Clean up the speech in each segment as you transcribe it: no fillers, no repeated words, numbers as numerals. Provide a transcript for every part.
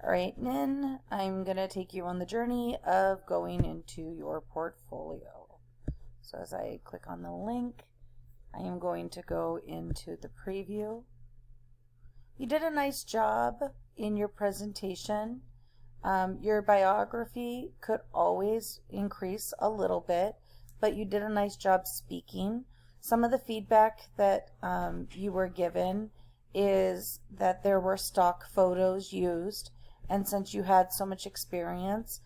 All right, Nin, I'm going to take you on the journey of going into your portfolio. So as I click on the link, I am going to go into the preview. You did a nice job in your presentation. Your biography could always increase a little bit, but you did a nice job speaking. Some of the feedback that you were given is that there were stock photos used, and since you had so much experience,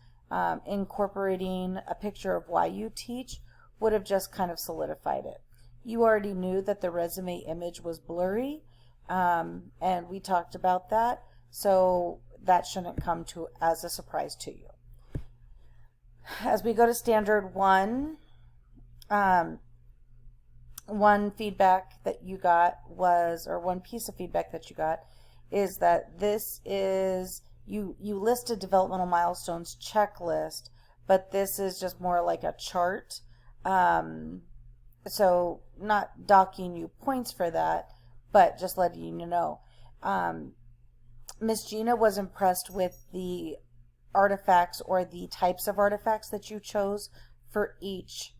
incorporating a picture of why you teach would have just kind of solidified it. You already knew that the resume image was blurry, and we talked about that, so that shouldn't come to as a surprise to you. As we go to standard one, one feedback that you got was, or one piece of feedback that you got, is that this is, you listed developmental milestones checklist, but this is just more like a chart. So not docking you points for that, but just letting you know. Miss Gina was impressed with the artifacts or the types of artifacts that you chose for each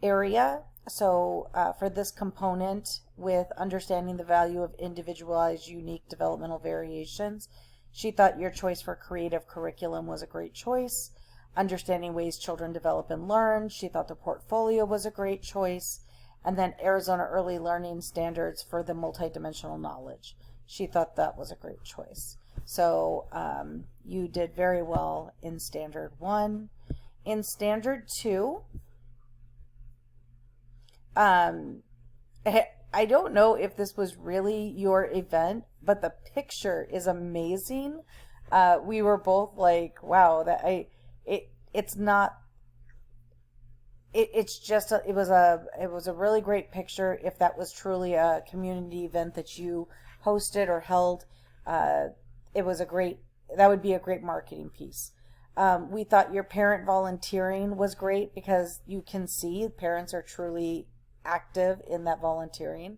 area. So for this component with understanding the value of individualized, unique developmental variations, she thought your choice for creative curriculum was a great choice. Understanding ways children develop and learn, she thought the portfolio was a great choice. And then Arizona Early Learning Standards for the multidimensional knowledge. She thought that was a great choice. So you did very well in standard one. In standard two, I don't know if this was really your event, but the picture is amazing. We were both like, wow, it's not, it's just, it was a really great picture. If that was truly a community event that you hosted or held, it was that would be a great marketing piece. We thought your parent volunteering was great because you can see parents are truly active in that volunteering.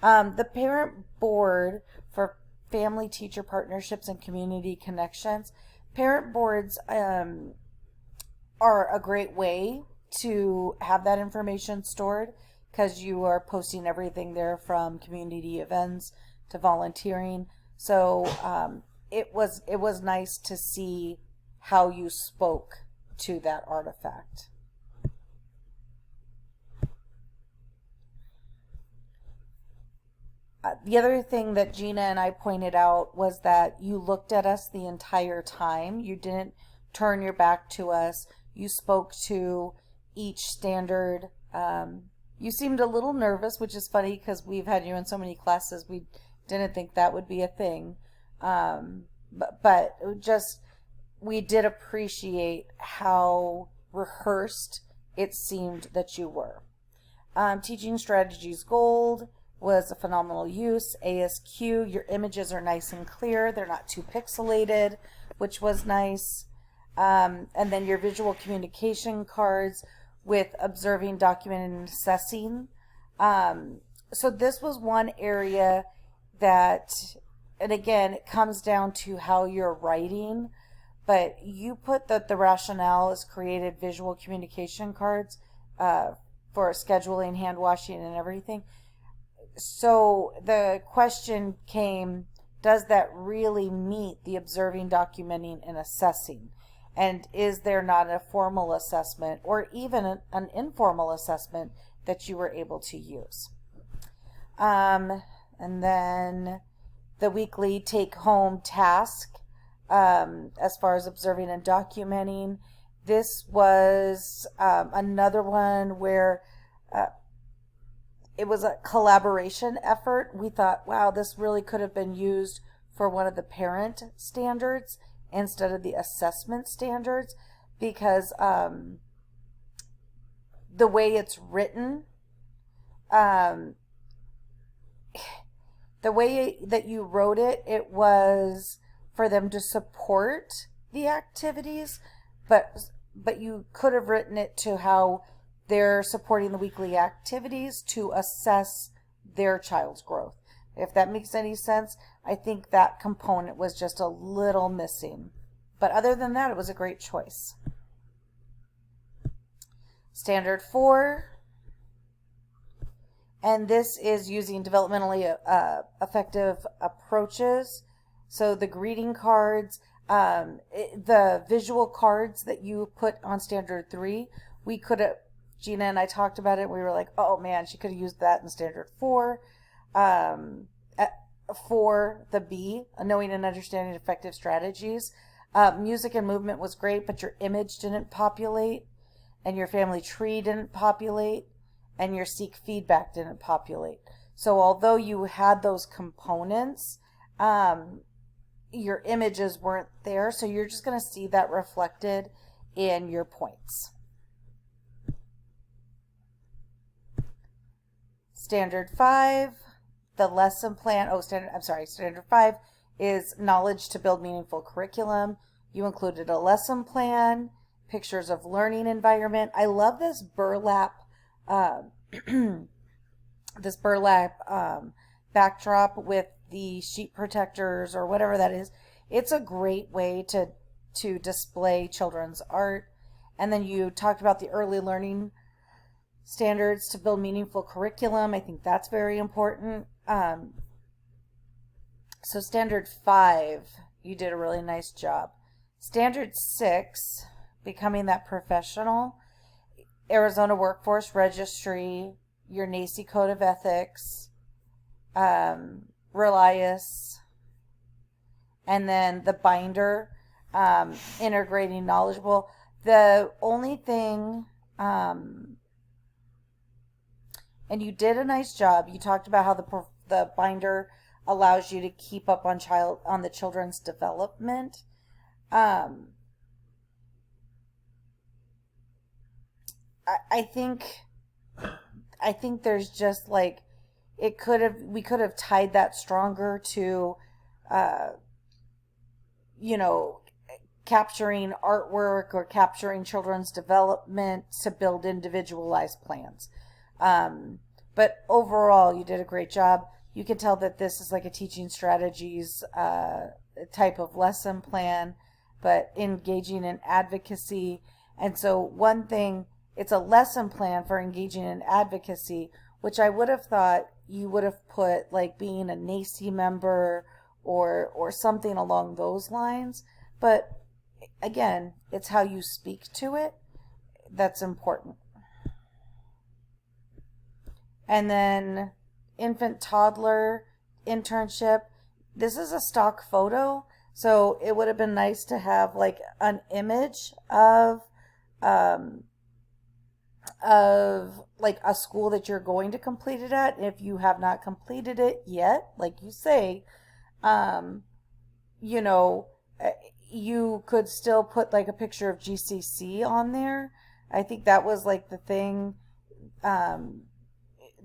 The parent board for family teacher partnerships and community connections. Parent boards are a great way to have that information stored because you are posting everything there from community events to volunteering. So it was nice to see how you spoke to that artifact. The other thing that Gina and I pointed out was that you looked at us the entire time. You didn't turn your back to us. You spoke to each standard. You seemed a little nervous, which is funny because we've had you in so many classes. We didn't think that would be a thing. But just, we did appreciate how rehearsed it seemed that you were. Teaching Strategies Gold was a phenomenal use. ASQ, your images are nice and clear. They're not too pixelated, which was nice. And then your visual communication cards with observing, documenting, and assessing. So this was one area that, and again, it comes down to how you're writing, but you put that the rationale is created visual communication cards for scheduling, hand washing, and everything. So the question came, does that really meet the observing, documenting, and assessing? And is there not a formal assessment or even an informal assessment that you were able to use? And then the weekly take-home task, as far as observing and documenting, this was another one where it was a collaboration effort. We thought, wow, this really could have been used for one of the parent standards instead of the assessment standards because the way it's written, the way that you wrote it, it was for them to support the activities, but you could have written it to how they're supporting the weekly activities to assess their child's growth. If that makes any sense, I think that component was just a little missing. But other than that, it was a great choice. Standard 4, and this is using developmentally effective approaches. So the greeting cards, the visual cards that you put on Standard 3, we could have, Gina and I talked about it. We were like, oh man, she could have used that in Standard 4. For the B, knowing and understanding effective strategies. Music and movement was great, but your image didn't populate, and your family tree didn't populate, and your seek feedback didn't populate. So although you had those components, your images weren't there, so you're just going to see that reflected in your points. Standard 5, the lesson plan, Standard 5 is knowledge to build meaningful curriculum. You included a lesson plan, pictures of learning environment. I love this burlap, backdrop with the sheet protectors or whatever that is. It's a great way to display children's art. And then you talked about the early learning standards to build meaningful curriculum. I think that's very important. So Standard 5, you did a really nice job. Standard 6, becoming that professional, Arizona Workforce Registry, your NACCE Code of Ethics, Relias, and then the binder, integrating knowledgeable. The only thing, and you did a nice job. You talked about how the binder allows you to keep up on the children's development. I think there's just like we could have tied that stronger to capturing artwork or capturing children's development to build individualized plans. But overall, you did a great job. You can tell that this is like a teaching strategies type of lesson plan, but engaging in advocacy. And so one thing, it's a lesson plan for engaging in advocacy, which I would have thought you would have put like being a NACCE member or something along those lines. But again, it's how you speak to it that's important. And then infant toddler internship. This is a stock photo, so it would have been nice to have like an image of like a school that you're going to complete it at. If you have not completed it yet, like you say, you could still put like a picture of GCC on there. I think that was like the thing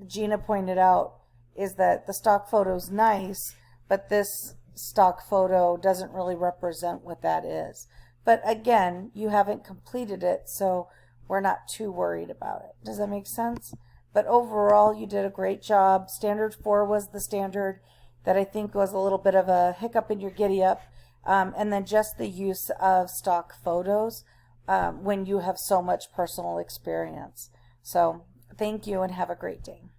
Gina pointed out, is that the stock photo's nice, but this stock photo doesn't really represent what that is. But again, you haven't completed it, so we're not too worried about it. Does that make sense? But overall, you did a great job. Standard 4 was the standard that I think was a little bit of a hiccup in your giddy up. And then just the use of stock photos when you have so much personal experience. So thank you and have a great day.